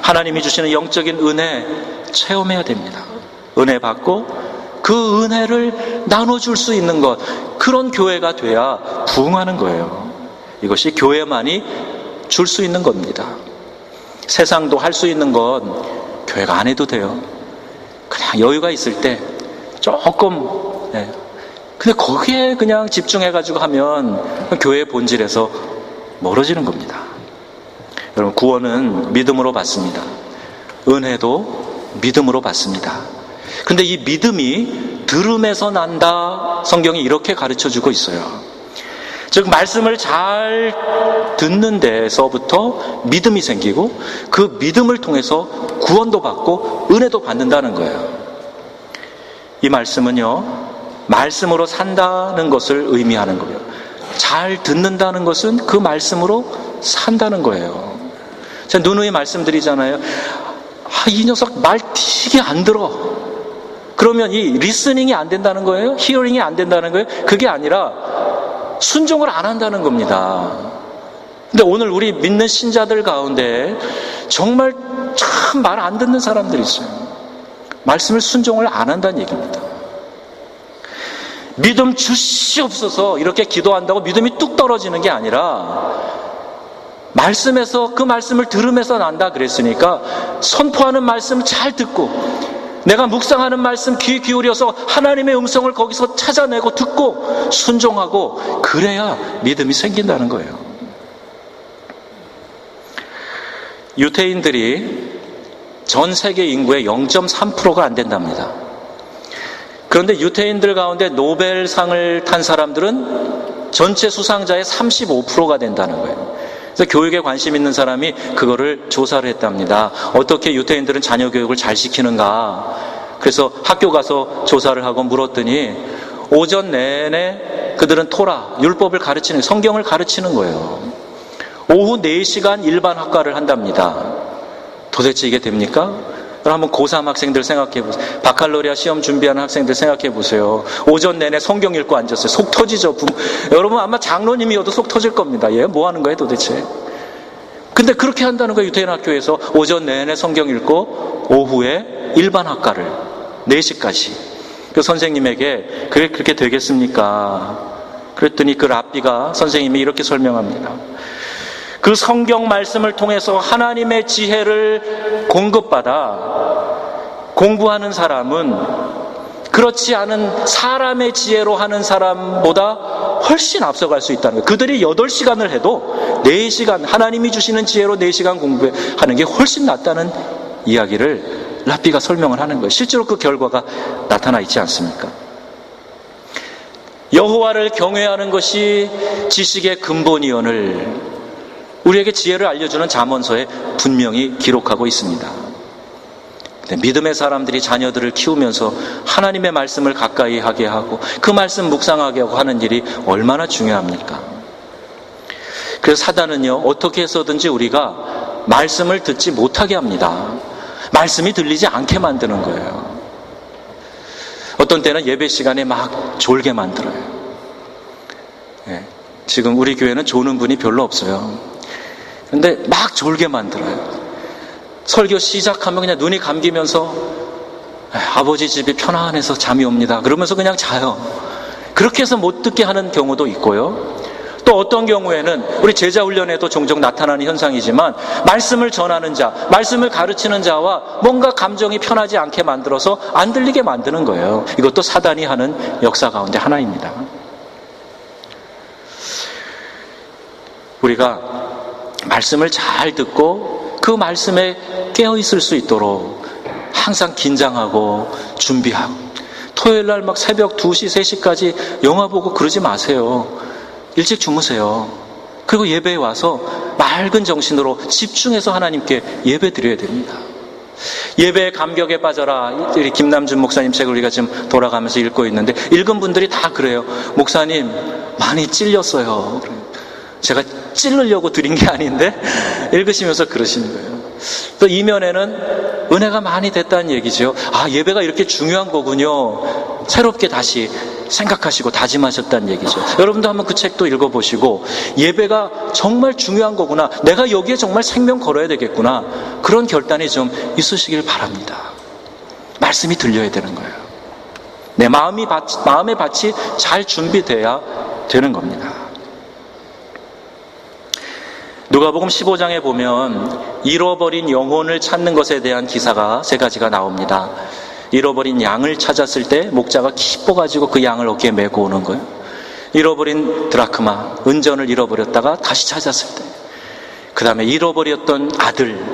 하나님이 주시는 영적인 은혜 체험해야 됩니다. 은혜 받고 그 은혜를 나눠줄 수 있는 것, 그런 교회가 돼야 부흥하는 거예요. 이것이 교회만이 줄 수 있는 겁니다. 세상도 할 수 있는 건 교회가 안 해도 돼요. 그냥 여유가 있을 때 조금, 근데 거기에 그냥 집중해가지고 하면 교회의 본질에서 멀어지는 겁니다. 여러분, 구원은 믿음으로 받습니다. 은혜도 믿음으로 받습니다. 근데 이 믿음이 들음에서 난다, 성경이 이렇게 가르쳐주고 있어요. 즉 말씀을 잘 듣는 데서부터 믿음이 생기고, 그 믿음을 통해서 구원도 받고 은혜도 받는다는 거예요. 이 말씀은요, 말씀으로 산다는 것을 의미하는 거예요. 잘 듣는다는 것은 그 말씀으로 산다는 거예요. 제가 누누이 말씀드리잖아요. 이 녀석 말 되게 안 들어. 그러면 이 리스닝이 안 된다는 거예요? 히어링이 안 된다는 거예요? 그게 아니라 순종을 안 한다는 겁니다. 근데 오늘 우리 믿는 신자들 가운데 정말 참 말 안 듣는 사람들이 있어요. 말씀을 순종을 안 한다는 얘기입니다. 믿음 주시옵소서 이렇게 기도한다고 믿음이 뚝 떨어지는 게 아니라 말씀에서 그 말씀을 들으면서 난다 그랬으니까 선포하는 말씀 잘 듣고 내가 묵상하는 말씀 귀 기울여서 하나님의 음성을 거기서 찾아내고 듣고 순종하고 그래야 믿음이 생긴다는 거예요. 유태인들이 전 세계 인구의 0.3%가 안 된답니다. 그런데 유태인들 가운데 노벨상을 탄 사람들은 전체 수상자의 35%가 된다는 거예요. 그래서 교육에 관심 있는 사람이 그거를 조사를 했답니다. 어떻게 유태인들은 자녀 교육을 잘 시키는가. 그래서 학교 가서 조사를 하고 물었더니 오전 내내 그들은 토라, 율법을 가르치는, 성경을 가르치는 거예요. 오후 4시간 일반 학과를 한답니다. 도대체 이게 됩니까? 그럼 한번 고3 학생들 생각해 보세요. 바칼로리아 시험 준비하는 학생들 생각해 보세요. 오전 내내 성경 읽고 앉았어요. 속 터지죠. 여러분 아마 장로님이어도 속 터질 겁니다. 얘 뭐 하는 거예요 도대체? 근데 그렇게 한다는 거예요. 유태인 학교에서 오전 내내 성경 읽고 오후에 일반 학과를 4시까지. 그 선생님에게 그게 그렇게 되겠습니까? 그랬더니 그 랍비가 선생님이 이렇게 설명합니다. 그 성경 말씀을 통해서 하나님의 지혜를 공급받아 공부하는 사람은 그렇지 않은 사람의 지혜로 하는 사람보다 훨씬 앞서갈 수 있다는 거예요. 그들이 8시간을 해도 4시간, 하나님이 주시는 지혜로 4시간 공부하는 게 훨씬 낫다는 이야기를 랍비가 설명을 하는 거예요. 실제로 그 결과가 나타나 있지 않습니까? 여호와를 경외하는 것이 지식의 근본이오늘 우리에게 지혜를 알려주는 잠언서에 분명히 기록하고 있습니다. 믿음의 사람들이 자녀들을 키우면서 하나님의 말씀을 가까이 하게 하고 그 말씀 묵상하게 하고 하는 일이 얼마나 중요합니까? 그래서 사단은요, 어떻게 해서든지 우리가 말씀을 듣지 못하게 합니다. 말씀이 들리지 않게 만드는 거예요. 어떤 때는 예배 시간에 막 졸게 만들어요. 지금 우리 교회는 조는 분이 별로 없어요. 근데 막 졸게 만들어요. 설교 시작하면 그냥 눈이 감기면서 아버지 집이 편안해서 잠이 옵니다. 그러면서 그냥 자요. 그렇게 해서 못 듣게 하는 경우도 있고요. 또 어떤 경우에는 우리 제자 훈련에도 종종 나타나는 현상이지만 말씀을 전하는 자, 말씀을 가르치는 자와 뭔가 감정이 편하지 않게 만들어서 안 들리게 만드는 거예요. 이것도 사단이 하는 역사 가운데 하나입니다. 우리가 말씀을 잘 듣고 그 말씀에 깨어 있을 수 있도록 항상 긴장하고 준비하고 토요일날 막 새벽 2시, 3시까지 영화 보고 그러지 마세요. 일찍 주무세요. 그리고 예배에 와서 맑은 정신으로 집중해서 하나님께 예배 드려야 됩니다. 예배의 감격에 빠져라. 우리 김남준 목사님 책을 우리가 지금 돌아가면서 읽고 있는데 읽은 분들이 다 그래요. 목사님 많이 찔렸어요. 제가 찔르려고 드린 게 아닌데 읽으시면서 그러시는 거예요. 또 이면에는 은혜가 많이 됐다는 얘기죠. 아, 예배가 이렇게 중요한 거군요. 새롭게 다시 생각하시고 다짐하셨다는 얘기죠. 여러분도 한번 그 책도 읽어보시고 예배가 정말 중요한 거구나. 내가 여기에 정말 생명 걸어야 되겠구나. 그런 결단이 좀 있으시길 바랍니다. 말씀이 들려야 되는 거예요. 내 마음의 밭이 잘 준비돼야 되는 겁니다. 누가복음 15장에 보면 잃어버린 영혼을 찾는 것에 대한 기사가 3가지가 나옵니다. 잃어버린 양을 찾았을 때 목자가 기뻐가지고 그 양을 어깨에 메고 오는 거예요. 잃어버린 드라크마, 은전을 잃어버렸다가 다시 찾았을 때, 그 다음에 잃어버렸던 아들,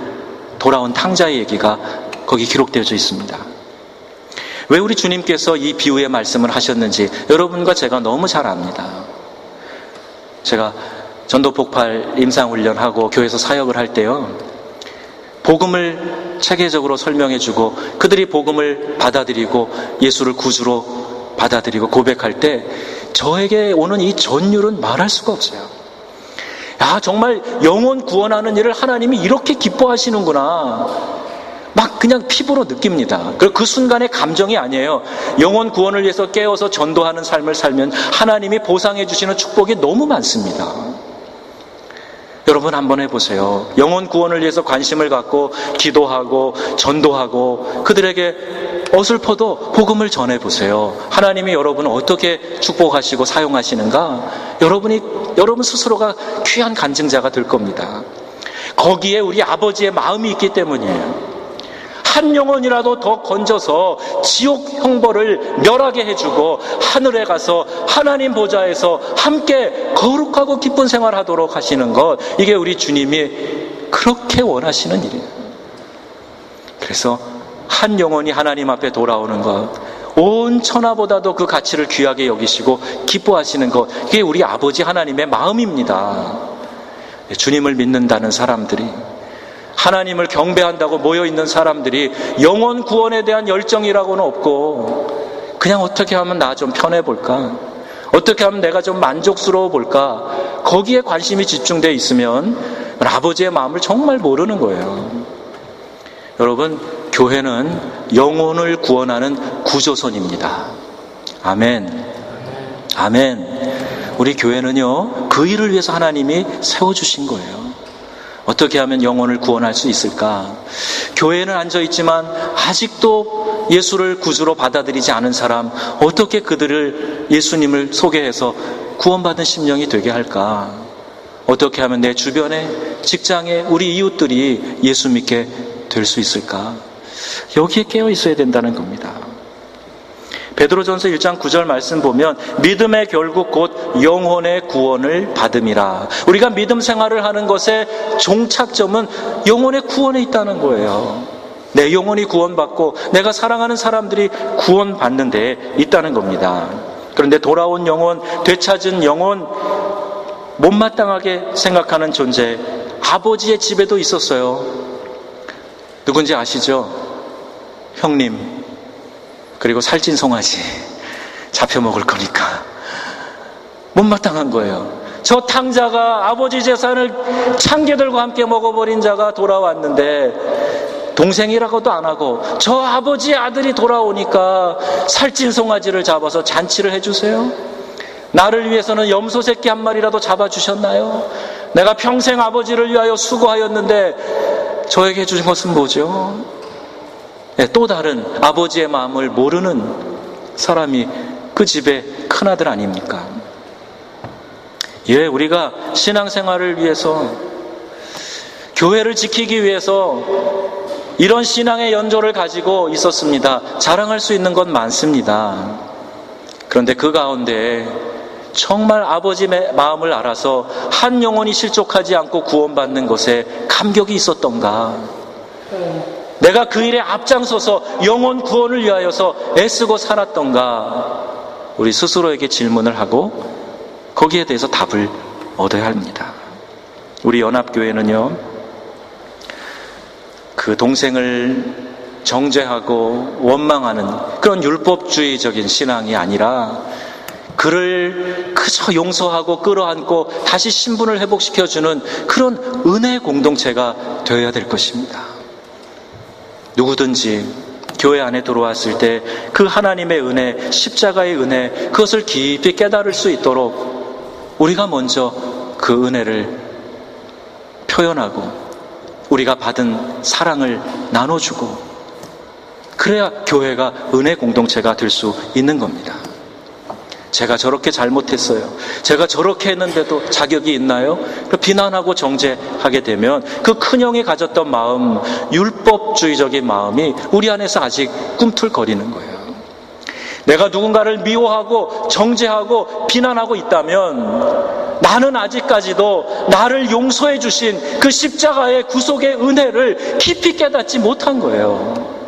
돌아온 탕자의 얘기가 거기 기록되어져 있습니다. 왜 우리 주님께서 이 비유의 말씀을 하셨는지 여러분과 제가 너무 잘 압니다. 제가 전도 폭발 임상훈련하고 교회에서 사역을 할 때요, 복음을 체계적으로 설명해주고 그들이 복음을 받아들이고 예수를 구주로 받아들이고 고백할 때 저에게 오는 이 전율은 말할 수가 없어요. 야, 정말 영혼 구원하는 일을 하나님이 이렇게 기뻐하시는구나. 막 그냥 피부로 느낍니다. 그 순간의 감정이 아니에요. 영혼 구원을 위해서 깨어서 전도하는 삶을 살면 하나님이 보상해 주시는 축복이 너무 많습니다. 여러분 한번 해보세요. 영혼 구원을 위해서 관심을 갖고 기도하고 전도하고 그들에게 어설퍼도 복음을 전해보세요. 하나님이 여러분을 어떻게 축복하시고 사용하시는가, 여러분 스스로가 귀한 간증자가 될 겁니다. 거기에 우리 아버지의 마음이 있기 때문이에요. 한 영혼이라도 더 건져서 지옥 형벌을 멸하게 해주고 하늘에 가서 하나님 보좌에서 함께 거룩하고 기쁜 생활하도록 하시는 것, 이게 우리 주님이 그렇게 원하시는 일이에요. 그래서 한 영혼이 하나님 앞에 돌아오는 것, 온 천하보다도 그 가치를 귀하게 여기시고 기뻐하시는 것, 이게 우리 아버지 하나님의 마음입니다. 주님을 믿는다는 사람들이, 하나님을 경배한다고 모여있는 사람들이 영혼 구원에 대한 열정이라고는 없고, 그냥 어떻게 하면 나 좀 편해볼까, 어떻게 하면 내가 좀 만족스러워 볼까, 거기에 관심이 집중되어 있으면 아버지의 마음을 정말 모르는 거예요. 여러분, 교회는 영혼을 구원하는 구조선입니다. 아멘. 아멘. 우리 교회는요, 그 일을 위해서 하나님이 세워주신 거예요. 어떻게 하면 영혼을 구원할 수 있을까? 교회에는 앉아있지만 아직도 예수를 구주로 받아들이지 않은 사람, 어떻게 그들을, 예수님을 소개해서 구원받은 심령이 되게 할까? 어떻게 하면 내 주변에, 직장에 우리 이웃들이 예수 믿게 될 수 있을까? 여기에 깨어 있어야 된다는 겁니다. 베드로전서 1장 9절 말씀 보면 믿음의 결국 곧 영혼의 구원을 받음이라. 우리가 믿음 생활을 하는 것의 종착점은 영혼의 구원에 있다는 거예요. 내 영혼이 구원받고 내가 사랑하는 사람들이 구원받는 데에 있다는 겁니다. 그런데 돌아온 영혼, 되찾은 영혼, 못마땅하게 생각하는 존재, 아버지의 집에도 있었어요. 누군지 아시죠? 형님, 그리고 살찐 송아지 잡혀 먹을 거니까 못마땅한 거예요. 저 탕자가 아버지 재산을 창개들과 함께 먹어버린 자가 돌아왔는데 동생이라고도 안 하고 저 아버지의 아들이 돌아오니까 살찐 송아지를 잡아서 잔치를 해주세요. 나를 위해서는 염소 새끼 한 마리라도 잡아주셨나요? 내가 평생 아버지를 위하여 수고하였는데 저에게 해주신 것은 뭐죠? 또 다른 아버지의 마음을 모르는 사람이 그 집의 큰아들 아닙니까? 예, 우리가 신앙생활을 위해서, 교회를 지키기 위해서 이런 신앙의 연조를 가지고 있었습니다. 자랑할 수 있는 건 많습니다. 그런데 그 가운데 정말 아버지의 마음을 알아서 한 영혼이 실족하지 않고 구원받는 것에 감격이 있었던가, 내가 그 일에 앞장서서 영혼 구원을 위하여서 애쓰고 살았던가, 우리 스스로에게 질문을 하고 거기에 대해서 답을 얻어야 합니다. 우리 연합교회는요, 그 동생을 정죄하고 원망하는 그런 율법주의적인 신앙이 아니라 그를 그저 용서하고 끌어안고 다시 신분을 회복시켜주는 그런 은혜의 공동체가 되어야 될 것입니다. 누구든지 교회 안에 들어왔을 때 그 하나님의 은혜, 십자가의 은혜, 그것을 깊이 깨달을 수 있도록 우리가 먼저 그 은혜를 표현하고 우리가 받은 사랑을 나눠주고, 그래야 교회가 은혜 공동체가 될 수 있는 겁니다. 제가 저렇게 잘못했어요, 제가 저렇게 했는데도 자격이 있나요? 비난하고 정죄하게 되면 그 큰형이 가졌던 마음, 율법주의적인 마음이 우리 안에서 아직 꿈틀거리는 거예요. 내가 누군가를 미워하고 정죄하고 비난하고 있다면 나는 아직까지도 나를 용서해 주신 그 십자가의 구속의 은혜를 깊이 깨닫지 못한 거예요.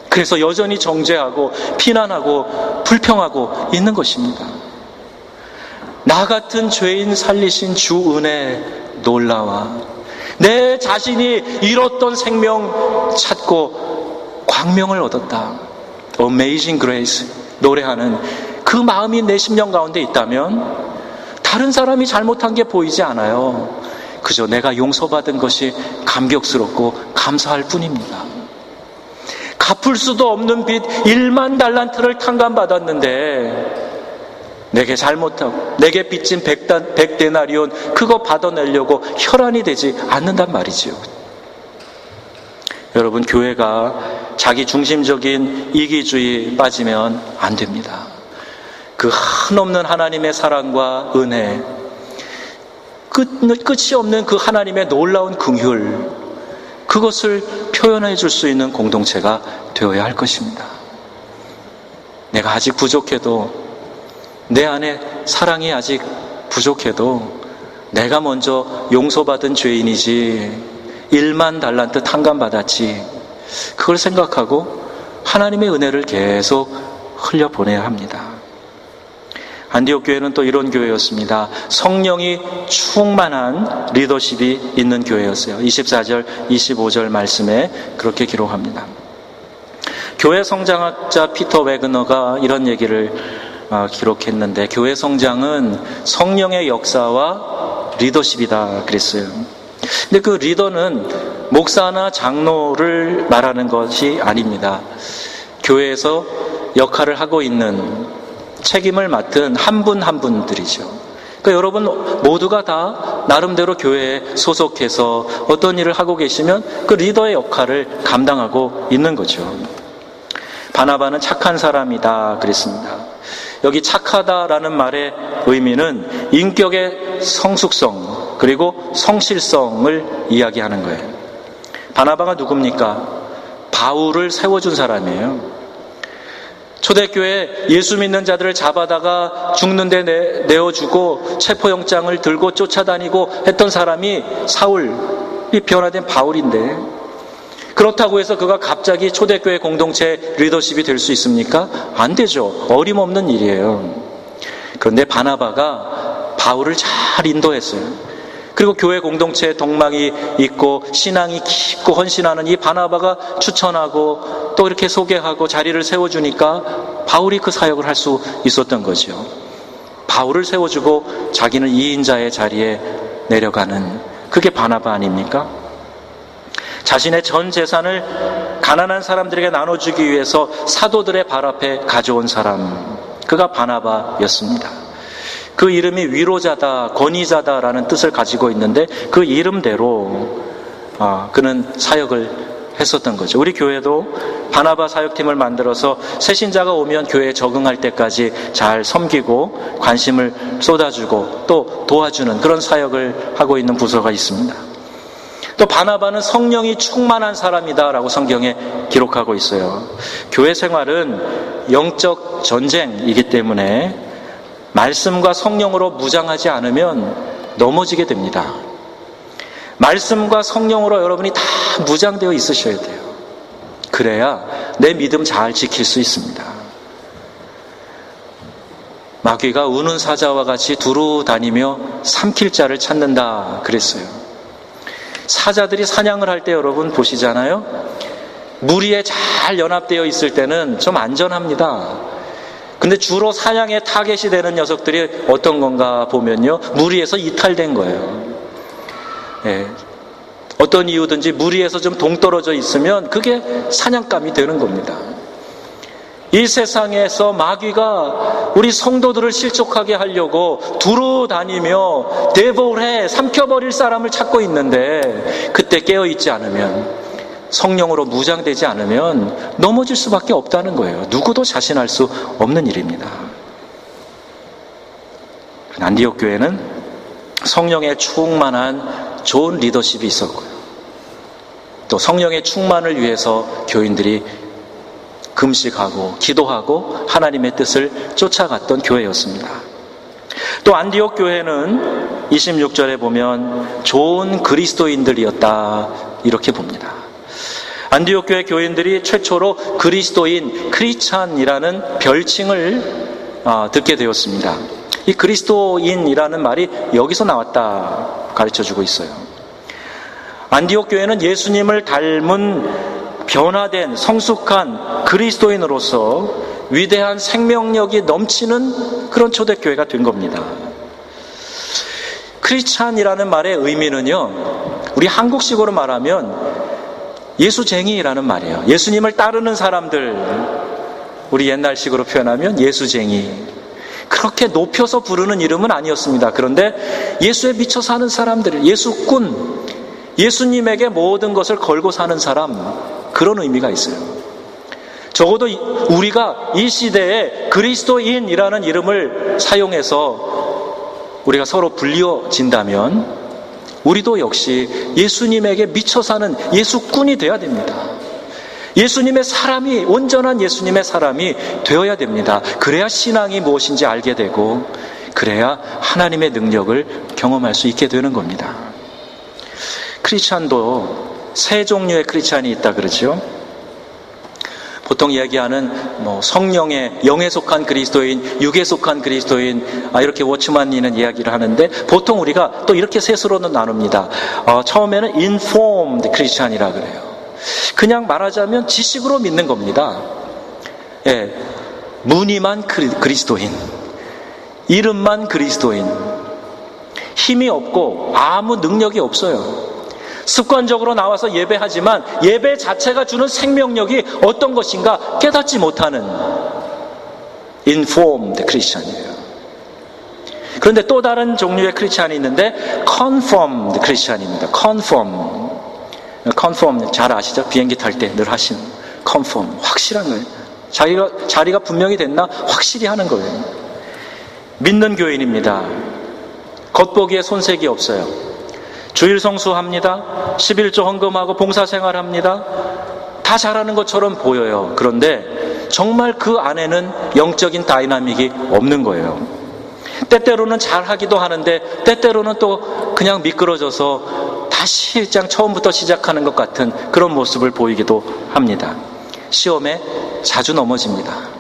그래서 여전히 정죄하고 비난하고 불평하고 있는 것입니다. 나 같은 죄인 살리신 주 은혜 놀라와, 내 자신이 잃었던 생명 찾고 광명을 얻었다, Amazing Grace 노래하는 그 마음이 내 심령 가운데 있다면 다른 사람이 잘못한 게 보이지 않아요. 그저 내가 용서받은 것이 감격스럽고 감사할 뿐입니다. 갚을 수도 없는 빚 1만 달란트를 탕감받았는데 내게 잘못하고 내게 빚진 100데나리온 그거 받아내려고 혈안이 되지 않는단 말이지요. 여러분, 교회가 자기 중심적인 이기주의 빠지면 안 됩니다. 그 한없는 하나님의 사랑과 은혜, 끝이 없는 그 하나님의 놀라운 긍휼, 그것을 표현해 줄 수 있는 공동체가 되어야 할 것입니다. 내가 아직 부족해도, 내 안에 사랑이 아직 부족해도 내가 먼저 용서받은 죄인이지 1만 달란트 탕감받았지, 그걸 생각하고 하나님의 은혜를 계속 흘려보내야 합니다. 안디옥 교회는 또 이런 교회였습니다. 성령이 충만한 리더십이 있는 교회였어요. 24절, 25절 말씀에 그렇게 기록합니다. 교회 성장학자 피터 웨그너가 이런 얘기를 기록했는데, 교회 성장은 성령의 역사와 리더십이다 그랬어요. 근데 그 리더는 목사나 장로를 말하는 것이 아닙니다. 교회에서 역할을 하고 있는, 책임을 맡은 한 분 한 분들이죠. 그러니까 여러분 모두가 다 나름대로 교회에 소속해서 어떤 일을 하고 계시면 그 리더의 역할을 감당하고 있는 거죠. 바나바는 착한 사람이다 그랬습니다. 여기 착하다라는 말의 의미는 인격의 성숙성 그리고 성실성을 이야기하는 거예요. 바나바가 누굽니까? 바울을 세워준 사람이에요. 초대교회 예수 믿는 자들을 잡아다가 죽는데 내어주고 체포영장을 들고 쫓아다니고 했던 사람이 사울이 변화된 바울인데, 그렇다고 해서 그가 갑자기 초대교회 공동체 리더십이 될 수 있습니까? 안 되죠. 어림없는 일이에요. 그런데 바나바가 바울을 잘 인도했어요. 그리고 교회 공동체에 동망이 있고 신앙이 깊고 헌신하는 이 바나바가 추천하고 또 이렇게 소개하고 자리를 세워주니까 바울이 그 사역을 할 수 있었던 거죠. 바울을 세워주고 자기는 2인자의 자리에 내려가는, 그게 바나바 아닙니까? 자신의 전 재산을 가난한 사람들에게 나눠주기 위해서 사도들의 발 앞에 가져온 사람, 그가 바나바였습니다. 그 이름이 위로자다, 권위자다라는 뜻을 가지고 있는데 그 이름대로 그는 사역을 했었던 거죠. 우리 교회도 바나바 사역팀을 만들어서 새신자가 오면 교회에 적응할 때까지 잘 섬기고 관심을 쏟아주고 또 도와주는 그런 사역을 하고 있는 부서가 있습니다. 또 바나바는 성령이 충만한 사람이다라고 성경에 기록하고 있어요. 교회 생활은 영적 전쟁이기 때문에 말씀과 성령으로 무장하지 않으면 넘어지게 됩니다. 말씀과 성령으로 여러분이 다 무장되어 있으셔야 돼요. 그래야 내 믿음 잘 지킬 수 있습니다. 마귀가 우는 사자와 같이 두루 다니며 삼킬 자를 찾는다 그랬어요. 사자들이 사냥을 할 때 여러분 보시잖아요. 무리에 잘 연합되어 있을 때는 좀 안전합니다. 근데 주로 사냥에 타겟이 되는 녀석들이 어떤 건가 보면요, 무리에서 이탈된 거예요. 예. 어떤 이유든지 무리에서 좀 동떨어져 있으면 그게 사냥감이 되는 겁니다. 이 세상에서 마귀가 우리 성도들을 실족하게 하려고 두루 다니며 대보해 삼켜버릴 사람을 찾고 있는데, 그때 깨어있지 않으면, 성령으로 무장되지 않으면 넘어질 수밖에 없다는 거예요. 누구도 자신할 수 없는 일입니다. 안디옥 교회는 성령의 충만한 좋은 리더십이 있었고요. 또 성령의 충만을 위해서 교인들이 금식하고 기도하고 하나님의 뜻을 쫓아갔던 교회였습니다. 또 안디옥 교회는 26절에 보면 좋은 그리스도인들이었다 이렇게 봅니다. 안디옥 교회 교인들이 최초로 그리스도인, 크리스찬이라는 별칭을 듣게 되었습니다. 이 그리스도인이라는 말이 여기서 나왔다 가르쳐주고 있어요. 안디옥 교회는 예수님을 닮은 변화된 성숙한 그리스도인으로서 위대한 생명력이 넘치는 그런 초대교회가 된 겁니다. 크리스찬이라는 말의 의미는요, 우리 한국식으로 말하면 예수쟁이라는 말이에요. 예수님을 따르는 사람들, 우리 옛날식으로 표현하면 예수쟁이. 그렇게 높여서 부르는 이름은 아니었습니다. 그런데 예수에 미쳐 사는 사람들, 예수꾼, 예수님에게 모든 것을 걸고 사는 사람, 그런 의미가 있어요. 적어도 우리가 이 시대에 그리스도인이라는 이름을 사용해서 우리가 서로 불리어진다면 우리도 역시 예수님에게 미쳐 사는 예수꾼이 되어야 됩니다. 예수님의 사람이, 온전한 예수님의 사람이 되어야 됩니다. 그래야 신앙이 무엇인지 알게 되고, 그래야 하나님의 능력을 경험할 수 있게 되는 겁니다. 크리스찬도 세 종류의 크리스찬이 있다 그러죠. 보통 이야기하는 성령의 영에 속한 그리스도인, 육에 속한 그리스도인, 이렇게 워치만리는 이야기를 하는데, 보통 우리가 또 이렇게 셋으로는 나눕니다. 처음에는 informed 크리스찬이라 그래요. 그냥 말하자면 지식으로 믿는 겁니다. 예, 무늬만 그리스도인, 이름만 그리스도인, 힘이 없고 아무 능력이 없어요. 습관적으로 나와서 예배하지만 예배 자체가 주는 생명력이 어떤 것인가 깨닫지 못하는 informed 크리스찬이에요. 그런데 또 다른 종류의 크리스찬이 있는데 confirmed 크리스찬입니다. confirm 잘 아시죠? 비행기 탈 때 늘 하시는 confirm, 확실한 거예요. 자리가 분명히 됐나 확실히 하는 거예요. 믿는 교인입니다. 겉보기에 손색이 없어요. 주일 성수합니다. 11조 헌금하고 봉사생활합니다. 다 잘하는 것처럼 보여요. 그런데 정말 그 안에는 영적인 다이나믹이 없는 거예요. 때때로는 잘하기도 하는데 때때로는 또 그냥 미끄러져서 다시 처음부터 시작하는 것 같은 그런 모습을 보이기도 합니다. 시험에 자주 넘어집니다.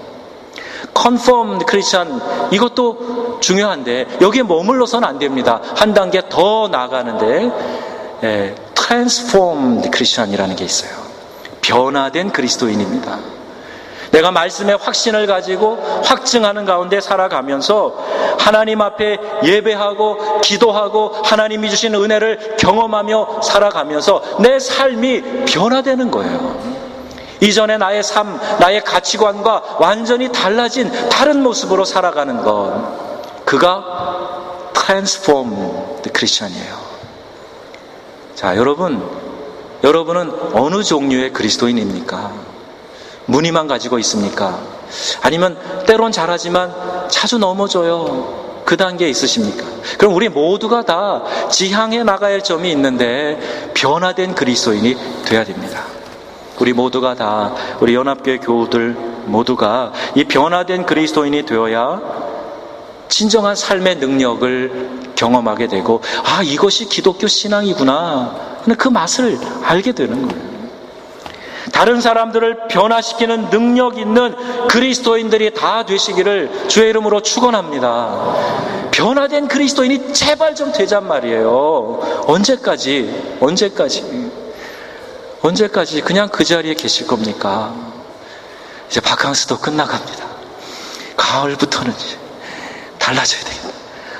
confirmed 크리스찬, 이것도 중요한데 여기에 머물러서는 안 됩니다. 한 단계 더 나아가는데 transformed 크리스찬이라는 게 있어요. 변화된 그리스도인입니다. 내가 말씀의 확신을 가지고 확증하는 가운데 살아가면서 하나님 앞에 예배하고 기도하고 하나님이 주신 은혜를 경험하며 살아가면서 내 삶이 변화되는 거예요. 이전에 나의 삶, 나의 가치관과 완전히 달라진 다른 모습으로 살아가는 것, 그가 transformed 크리스찬이에요. 자, 여러분은 어느 종류의 그리스도인입니까? 무늬만 가지고 있습니까? 아니면 때론 잘하지만 자주 넘어져요. 그 단계에 있으십니까? 그럼 우리 모두가 다 지향해 나가야 할 점이 있는데 변화된 그리스도인이 돼야 됩니다. 우리 모두가 다, 우리 연합교회 교우들 모두가 이 변화된 그리스도인이 되어야 진정한 삶의 능력을 경험하게 되고, 이것이 기독교 신앙이구나 하는 그 맛을 알게 되는 거예요. 다른 사람들을 변화시키는 능력 있는 그리스도인들이 다 되시기를 주의 이름으로 축원합니다. 변화된 그리스도인이 제발 좀 되잔 말이에요. 언제까지 그냥 그 자리에 계실 겁니까? 이제 바캉스도 끝나갑니다. 가을부터는 달라져야 되겠다.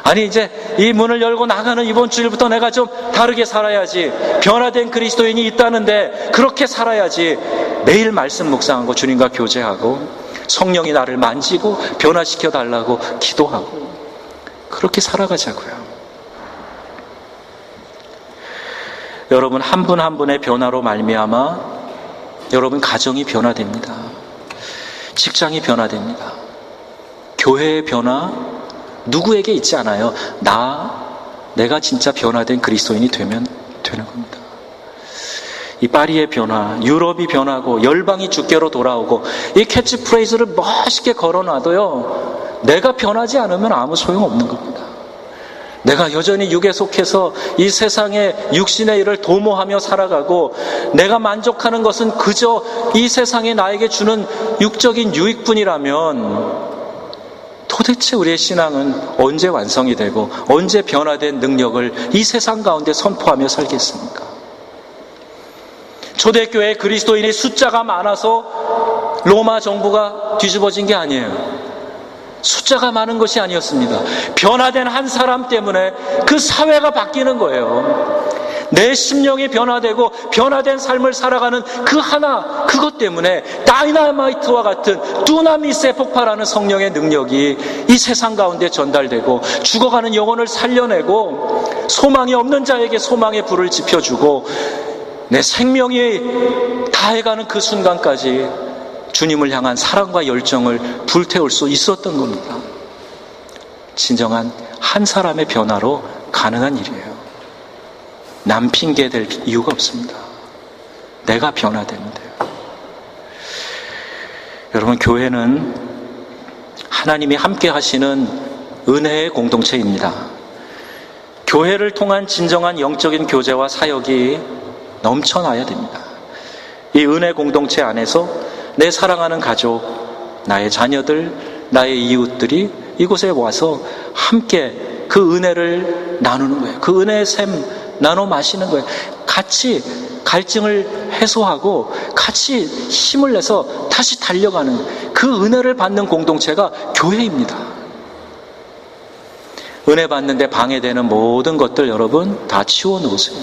아니, 이제 이 문을 열고 나가는 이번 주일부터 내가 좀 다르게 살아야지. 변화된 그리스도인이 있다는데 그렇게 살아야지. 매일 말씀 묵상하고 주님과 교제하고 성령이 나를 만지고 변화시켜 달라고 기도하고 그렇게 살아가자고요. 여러분, 한 분 한 분의 변화로 말미암아 여러분 가정이 변화됩니다. 직장이 변화됩니다. 교회의 변화 누구에게 있지 않아요. 내가 진짜 변화된 그리스도인이 되면 되는 겁니다. 이 파리의 변화, 유럽이 변하고 열방이 주께로 돌아오고, 이 캐치프레이즈를 멋있게 걸어놔도요, 내가 변하지 않으면 아무 소용없는 겁니다. 내가 여전히 육에 속해서 이 세상의 육신의 일을 도모하며 살아가고, 내가 만족하는 것은 그저 이 세상이 나에게 주는 육적인 유익뿐이라면 도대체 우리의 신앙은 언제 완성이 되고 언제 변화된 능력을 이 세상 가운데 선포하며 살겠습니까? 초대교회 그리스도인이 숫자가 많아서 로마 정부가 뒤집어진 게 아니에요. 숫자가 많은 것이 아니었습니다. 변화된 한 사람 때문에 그 사회가 바뀌는 거예요. 내 심령이 변화되고 변화된 삶을 살아가는 그 하나, 그것 때문에 다이나마이트와 같은 두나미스에 폭발하는 성령의 능력이 이 세상 가운데 전달되고 죽어가는 영혼을 살려내고 소망이 없는 자에게 소망의 불을 지펴주고 내 생명이 다해가는 그 순간까지 주님을 향한 사랑과 열정을 불태울 수 있었던 겁니다. 진정한 한 사람의 변화로 가능한 일이에요. 남 핑계 댈 이유가 없습니다. 내가 변화되면 돼요. 여러분, 교회는 하나님이 함께 하시는 은혜의 공동체입니다. 교회를 통한 진정한 영적인 교제와 사역이 넘쳐나야 됩니다. 이 은혜 공동체 안에서 내 사랑하는 가족, 나의 자녀들, 나의 이웃들이 이곳에 와서 함께 그 은혜를 나누는 거예요. 그 은혜의 샘 나눠 마시는 거예요. 같이 갈증을 해소하고 같이 힘을 내서 다시 달려가는 그 은혜를 받는 공동체가 교회입니다. 은혜 받는데 방해되는 모든 것들 여러분 다 치워놓으세요.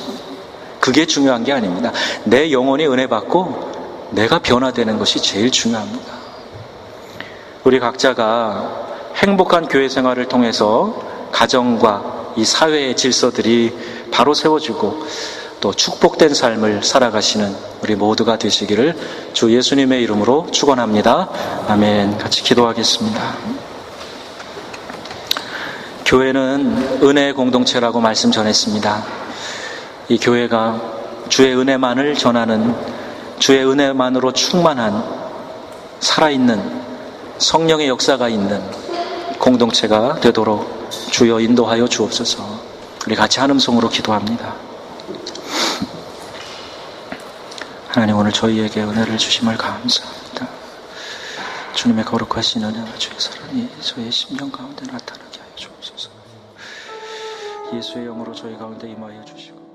그게 중요한 게 아닙니다. 내 영혼이 은혜 받고 내가 변화되는 것이 제일 중요합니다. 우리 각자가 행복한 교회 생활을 통해서 가정과 이 사회의 질서들이 바로 세워지고 또 축복된 삶을 살아가시는 우리 모두가 되시기를 주 예수님의 이름으로 축원합니다. 아멘. 같이 기도하겠습니다. 교회는 은혜의 공동체라고 말씀 전했습니다. 이 교회가 주의 은혜만을 전하는, 주의 은혜만으로 충만한 살아있는 성령의 역사가 있는 공동체가 되도록 주여 인도하여 주옵소서. 우리 같이 한음성으로 기도합니다. 하나님, 오늘 저희에게 은혜를 주심을 감사합니다. 주님의 거룩하신 은혜와 주의 사랑이 저희의 심령 가운데 나타나게 하여 주옵소서. 예수의 영으로 저희 가운데 임하여 주시고